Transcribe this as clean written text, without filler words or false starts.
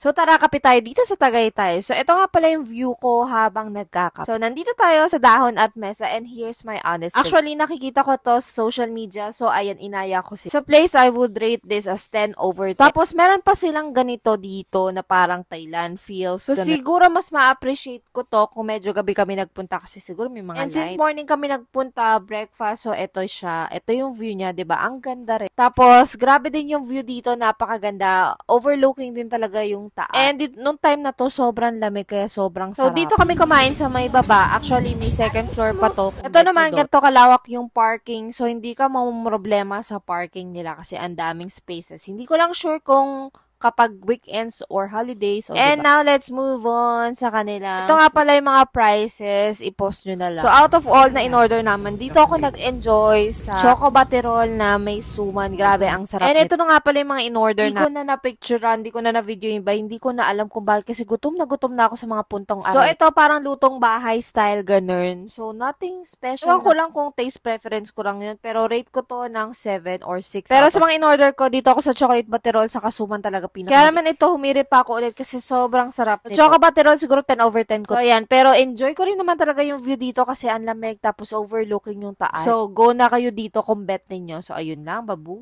So tara, kapit tayo dito sa Tagaytay. So ito nga pala yung view ko habang nagkakape. So nandito tayo sa dahon at mesa and here's my honest review. Actually, nakikita ko to sa social media. So ayan, inaya ko si. Sa place, I would rate this as 10 over 10. Tapos meron pa silang ganito dito na parang Thailand feels. So siguro mas ma-appreciate ko to kung medyo gabi kami nagpunta kasi siguro may mga light. And since morning kami nagpunta, breakfast, so ito siya. Ito yung view niya, 'di ba? Ang ganda rin. Tapos grabe din yung view dito, napakaganda. Overlooking din talaga yung taas. And nung time na to, sobrang lamig kaya sobrang sarap. So, dito kami kumain sa may baba. Actually, may second floor pa to. Ito naman, ganito kalawak yung parking. So, hindi ka mamumroblema sa parking nila kasi ang daming spaces. Hindi ko lang sure kung kapag weekends or holidays. So, and diba? Now, let's move on sa kanila. Ito nga pala yung mga prices. I-post nyo na lang. So, out of all na in-order naman, dito ako nag-enjoy sa Choco Baterol na may suman. Grabe, ang sarap. And ito na nga pala yung mga in-order na. Hindi ko na na-picturean, hindi ko na na-video yung iba. Hindi ko na alam kung bakit kasi gutom na ako sa mga puntong aray. So, ito parang lutong bahay style, ganun. So, nothing special. Ewan ko lang kung taste preference ko lang yun. Pero rate ko to ng 7 or 6. Pero sa mga in-order ko, dito ako sa Chocolate Baterol sa kasuman talaga. Kaya naman ito, humirip pa ako ulit kasi sobrang sarap nito. Choco Baterol, siguro 10 over 10 ko. So, ayan. Pero enjoy ko rin naman talaga yung view dito kasi ang lamig tapos overlooking yung taas. So, go na kayo dito kung bet ninyo. So, ayun lang, babu.